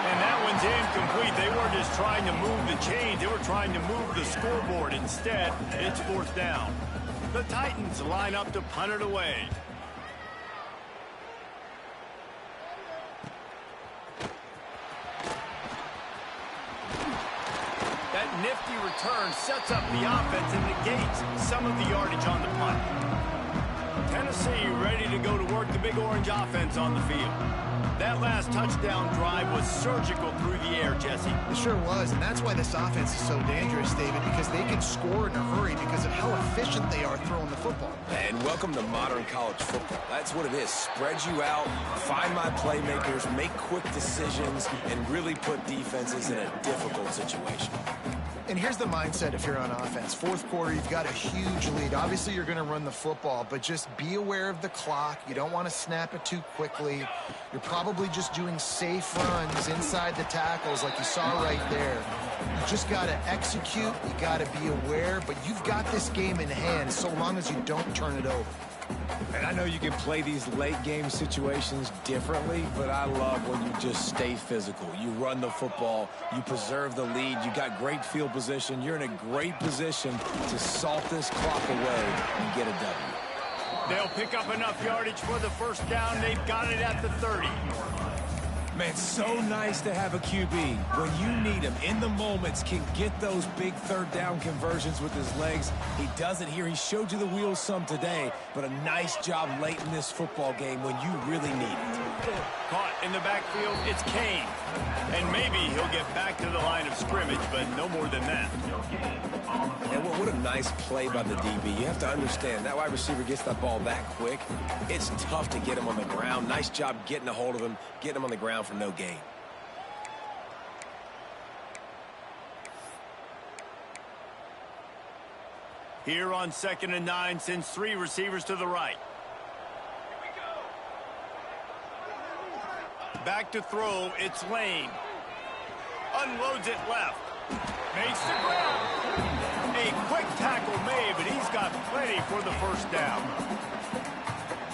And that one's incomplete. They weren't just trying to move the chains. They were trying to move the scoreboard. Instead, it's 4th down. The Titans line up to punt it away. That nifty return sets up the offense and negates some of the yardage on the punt. Tennessee ready to go to work the Big Orange offense on the field. That last touchdown drive was surgical through the air, Jesse. It sure was, and that's why this offense is so dangerous, David, because they can score in a hurry because of how efficient they are throwing the football. And welcome to modern college football. That's what it is. Spread you out, find my playmakers, make quick decisions, and really put defenses in a difficult situation. And here's the mindset if you're on offense. Fourth quarter, you've got a huge lead. Obviously, you're going to run the football, but just be aware of the clock. You don't want to snap it too quickly. You're probably just doing safe runs inside the tackles like you saw right there. You just got to execute. You got to be aware, but you've got this game in hand so long as you don't turn it over. And I know you can play these late game situations differently, but I love when you just stay physical. You run the football, you preserve the lead, you got great field position. You're in a great position to salt this clock away and get a W. They'll pick up enough yardage for the first down. They've got it at the 30. Man, so nice to have a QB. When you need him in the moments, can get those big third down conversions with his legs. He does it here. He showed you the wheels some today, but a nice job late in this football game when you really need it. Caught in the backfield, it's Kane. And maybe he'll get back to the line of scrimmage, but no more than that. And what a nice play by the DB. You have to understand, that wide receiver gets that ball that quick. It's tough to get him on the ground. Nice job getting a hold of him, getting him on the ground for no gain. Here on 2nd and 9, sends 3 receivers to the right. Back to throw, it's Lane. Unloads it left. Makes the grab. A quick tackle made, but he's got plenty for the first down.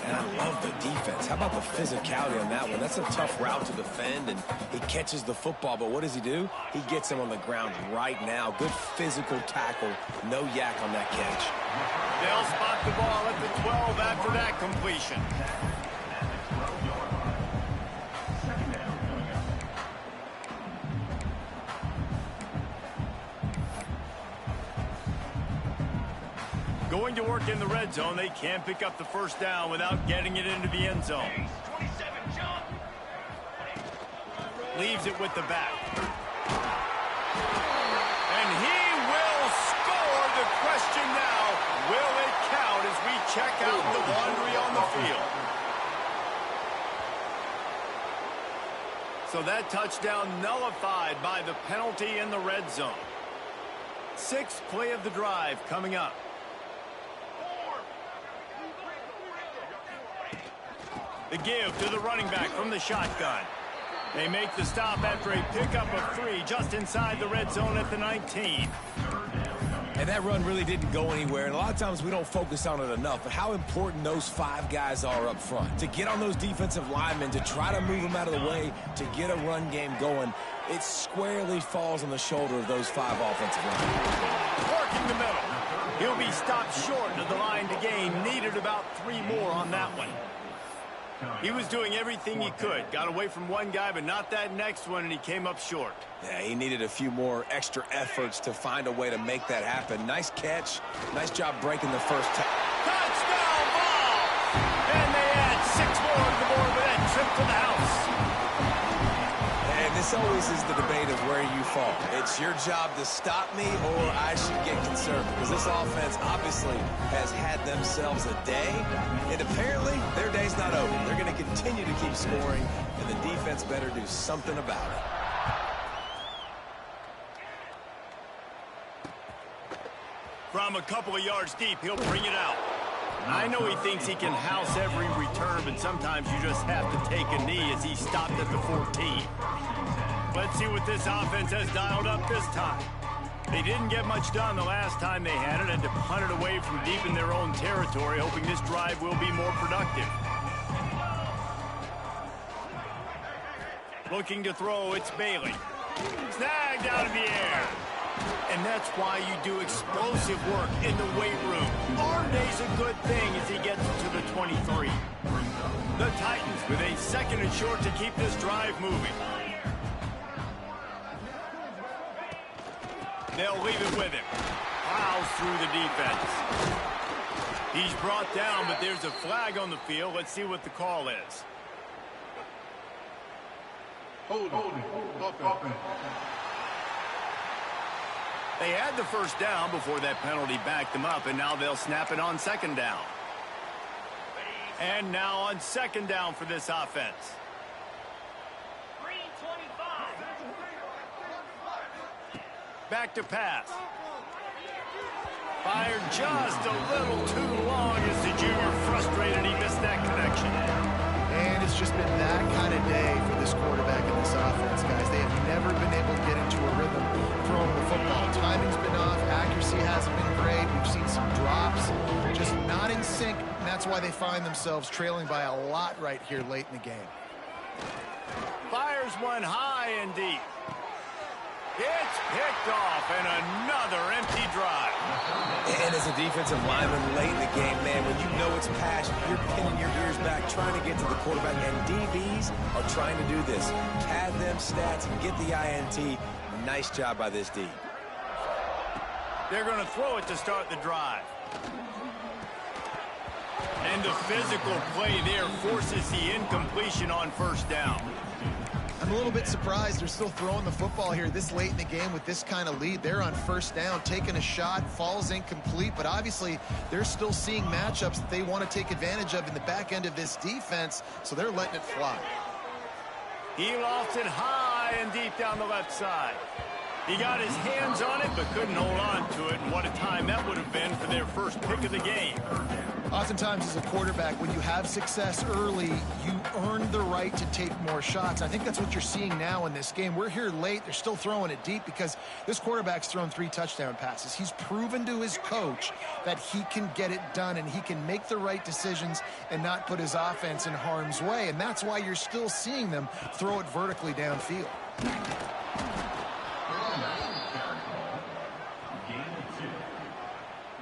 And I love the defense. How about the physicality on that one? That's a tough route to defend, and he catches the football, but what does he do? He gets him on the ground right now. Good physical tackle. No yak on that catch. They'll spot the ball at the 12 after that completion. Going to work in the red zone. They can't pick up the first down without getting it into the end zone. Leaves it with the back. And he will score. The question now, will it count as we check out the laundry on the field? So that touchdown nullified by the penalty in the red zone. 6th play of the drive coming up. The give to the running back from the shotgun. They make the stop after a pickup of 3 just inside the red zone at the 19. And that run really didn't go anywhere, and a lot of times we don't focus on it enough, but how important those 5 guys are up front. To get on those defensive linemen, to try to move them out of the way, to get a run game going, it squarely falls on the shoulder of those 5 offensive linemen. Working the middle. He'll be stopped short of the line to gain. Needed about 3 more on that one. He was doing everything he could. Got away from one guy, but not that next one, and he came up short. Yeah, he needed a few more extra efforts to find a way to make that happen. Nice catch. Nice job breaking the first tackle. Touchdown ball! And they add 6 more on the board with that trip to the house. And this always is the debate of where you fall. It's your job to stop me, or I should get conservative. Because this offense obviously has had themselves a day, and apparently their day's not over. They're going to continue to keep scoring, and the defense better do something about it. From a couple of yards deep, he'll bring it out. I know he thinks he can house every return, but sometimes you just have to take a knee as he stopped at the 14. Let's see what this offense has dialed up this time. They didn't get much done the last time they had it, and to punt it away from deep in their own territory, hoping this drive will be more productive. Looking to throw, it's Bailey. Snagged out of the air. And that's why you do explosive work in the weight room. Arm day's a good thing as he gets to the 23. The Titans with a 2nd and short to keep this drive moving. They'll leave it with him. Plows through the defense. He's brought down, but there's a flag on the field. Let's see what the call is. Hold it. They had the first down before that penalty backed them up, and now they'll snap it on 2nd down. And now on 2nd down for this offense. Back to pass. Fired just a little too long as the junior frustrated. He missed that connection. And it's just been that kind of day for this quarterback and this offense, guys. They have never been able to get into a rhythm throwing the football. Timing's been off. Accuracy hasn't been great. We've seen some drops. Just not in sync, and that's why they find themselves trailing by a lot right here late in the game. Fires one high and deep. It's picked off, and another empty drive. And as a defensive lineman late in the game, man, when you know it's pass, you're pinning your ears back, trying to get to the quarterback, and DBs are trying to do this. Pad them stats and get the INT. Nice job by this D. They're going to throw it to start the drive. And the physical play there forces the incompletion on first down. I'm a little bit surprised they're still throwing the football here this late in the game with this kind of lead. They're on first down, taking a shot, falls incomplete, but obviously they're still seeing matchups that they want to take advantage of in the back end of this defense, so they're letting it fly. He lofts it high and deep down the left side. He got his hands on it, but couldn't hold on to it, and what a time that would have been for their first pick of the game. Oftentimes as a quarterback, when you have success early, you earn the right to take more shots. I think that's what you're seeing now in this game. We're here late. They're still throwing it deep because this quarterback's thrown 3 touchdown passes. He's proven to his coach that he can get it done and he can make the right decisions and not put his offense in harm's way. And that's why you're still seeing them throw it vertically downfield.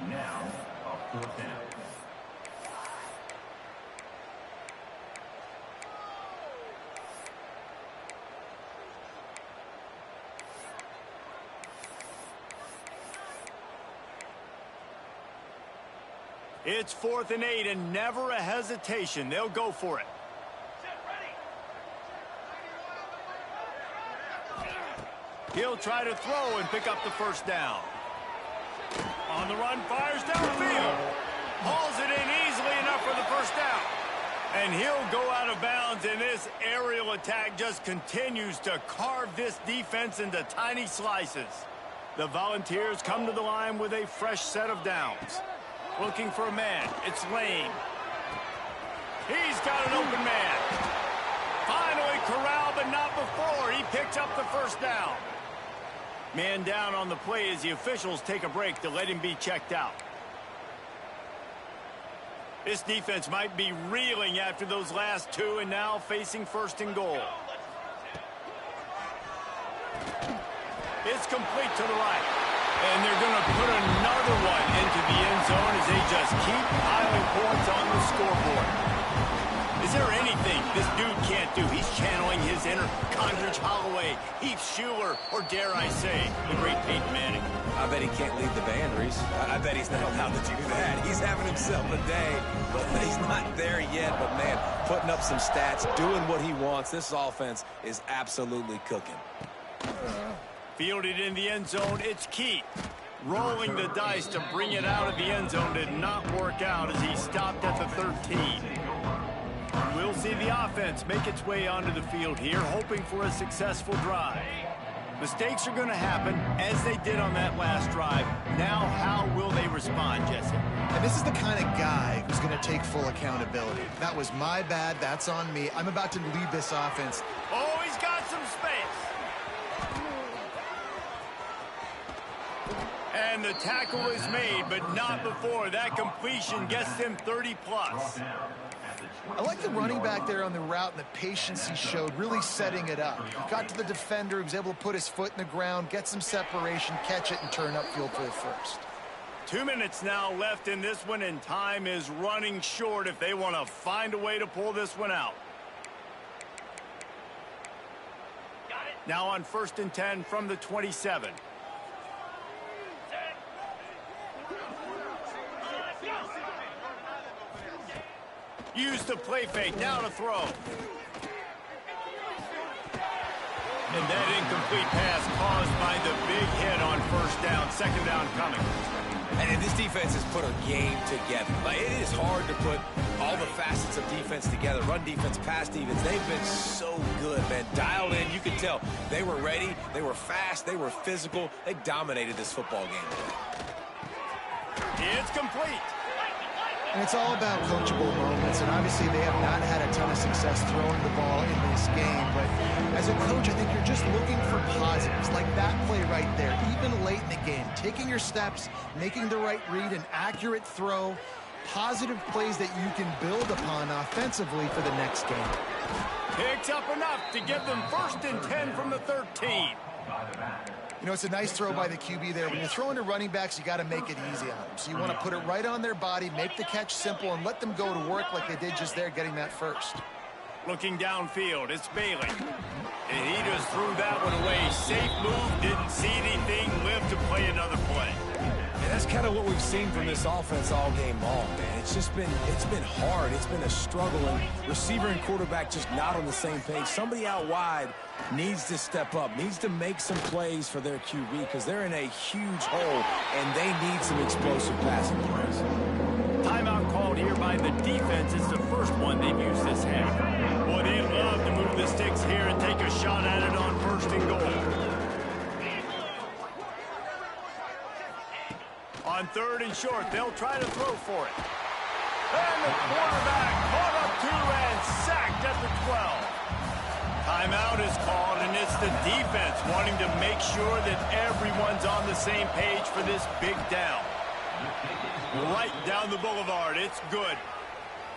Now, a 4th down. It's 4th and 8 and never a hesitation. They'll go for it. He'll try to throw and pick up the first down. On the run, fires downfield. Hauls it in easily enough for the first down. And he'll go out of bounds, and this aerial attack just continues to carve this defense into tiny slices. The Volunteers come to the line with a fresh set of downs. Looking for a man. It's Lane. He's got an open man. Finally corralled, but not before. He picks up the first down. Man down on the play as the officials take a break to let him be checked out. This defense might be reeling after those last 2 and now facing 1st and goal. It's complete to the right. And they're going to put another one into the end zone as they just keep piling points on the scoreboard. Is there anything this dude can't do? He's channeling his inner Condridge Holloway, Heath Schuler, or dare I say, the great Peyton Manning. I bet he can't lead the band, Reese. I bet he's not allowed to do that. He's having himself a day, but he's not there yet. But, man, putting up some stats, doing what he wants. This offense is absolutely cooking. Fielded in the end zone, it's Keith. Rolling the dice to bring it out of the end zone did not work out as he stopped at the 13. We'll see the offense make its way onto the field here, hoping for a successful drive. Mistakes are going to happen, as they did on that last drive. Now, how will they respond, Jesse? And this is the kind of guy who's going to take full accountability. That was my bad. That's on me. I'm about to lead this offense. Oh, he's got some space. And the tackle is made, but not before. That completion gets them 30-plus. I like the running back there on the route and the patience he showed, really setting it up. Got to the defender, he was able to put his foot in the ground, get some separation, catch it, and turn upfield for the first. 2 minutes now left in this one, and time is running short if they want to find a way to pull this one out. Now on 1st and 10 from the 27. Use the play fake, now to throw. And that incomplete pass caused by the big hit on first down, second down coming. And this defense has put a game together. Like, it is hard to put all the facets of defense together. Run defense, pass defense. They've been so good, man. Dialed in. You could tell they were ready. They were fast. They were physical. They dominated this football game. It's complete. And it's all about coachable moments, and obviously they have not had a ton of success throwing the ball in this game, but as a coach, I think you're just looking for positives, like that play right there, even late in the game, taking your steps, making the right read, an accurate throw, positive plays that you can build upon offensively for the next game. Picks up enough to give them 1st and 10 from the 13. You know, it's a nice throw by the QB there. When you're throwing to running backs, you got to make it easy on them. So you want to put it right on their body, make the catch simple, and let them go to work like they did just there, getting that first. Looking downfield, it's Bailey. And he just threw that one away. Safe move, didn't see anything, lived to play another play. And that's kind of what we've seen from this offense all game long, man. It's been hard. It's been a struggle, and receiver and quarterback just not on the same page. Somebody out wide needs to step up, needs to make some plays for their QB because they're in a huge hole, and they need some explosive passing plays. Timeout called here by the defense. It's the first one they've used this half. Boy, they love to move the sticks here and take a shot at it on 1st and goal. On 3rd and short, they'll try to throw for it. And the quarterback caught up to and sacked at the 12. Timeout is called, and it's the defense wanting to make sure that everyone's on the same page for this big down. Right down the boulevard. It's good.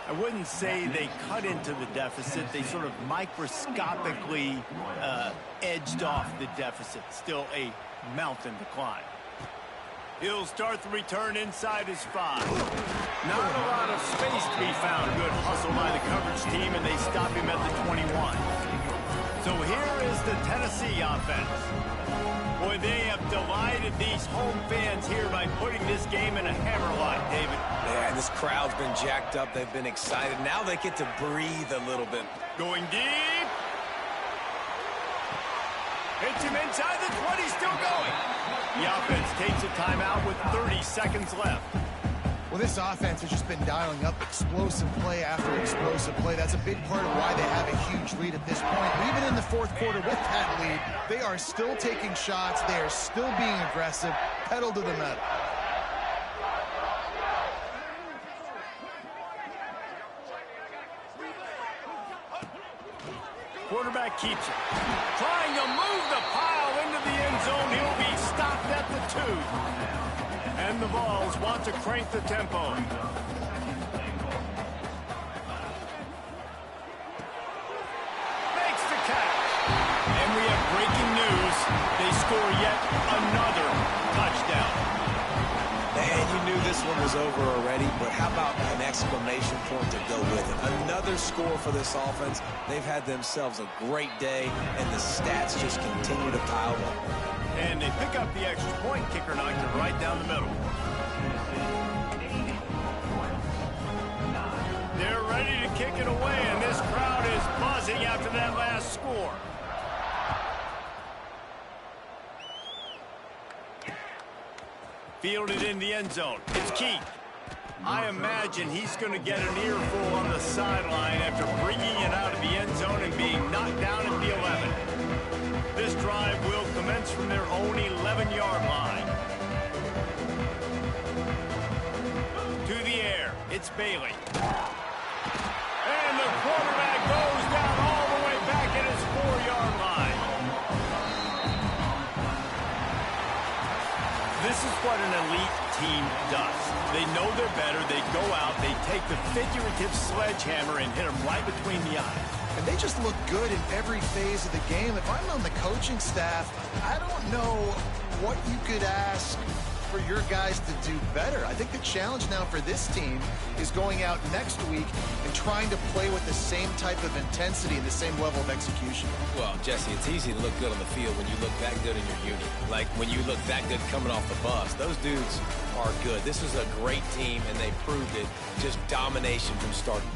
I wouldn't say they cut into the deficit. They sort of microscopically edged off the deficit. Still a mountain to climb. He'll start the return inside his 5. Not a lot of space to be found. Good hustle by the coverage team, and they stop him at the 21. So here is the Tennessee offense. Boy, they have delighted these home fans here by putting this game in a hammerlock, David. Yeah, this crowd's been jacked up. They've been excited. Now they get to breathe a little bit. Going deep. Hits him inside the 20, still going. The offense takes a timeout with 30 seconds left. Well, this offense has just been dialing up explosive play after explosive play. That's a big part of why they have a huge lead at this point. Even in the 4th quarter with that lead, they are still taking shots. They are still being aggressive, pedal to the metal. Quarterback keeps it. Trying to move the pile into the end zone. He'll be stopped at the 2. And the Vols want to crank the tempo. Makes the catch. And we have breaking news. They score yet another touchdown. And you knew this one was over already, but how about an exclamation point to go with it? Another score for this offense. They've had themselves a great day, and the stats just continue to pile up. And they pick up the extra point. Kicker knocked it right down the middle. They're ready to kick it away, and this crowd is buzzing after that last score. Fielded in the end zone. It's Keith. I imagine he's going to get an earful on the sideline after bringing it out of the end zone and being knocked down at the 11. This drive will commence from their own 11-yard line. To the air, it's Bailey. And the quarterback goes down all the way back at his 4-yard line. This is what an elite team does. They know they're better. They go out. They take the figurative sledgehammer and hit them right between the eyes. And they just look good in every phase of the game. If I'm on the coaching staff, I don't know what you could ask for your guys to do better. I think the challenge now for this team is going out next week and trying to play with the same type of intensity and the same level of execution. Well, Jesse, it's easy to look good on the field when you look that good in your unit. Like when you look that good coming off the bus. Those dudes are good. This is a great team, and they proved it. Just domination from start to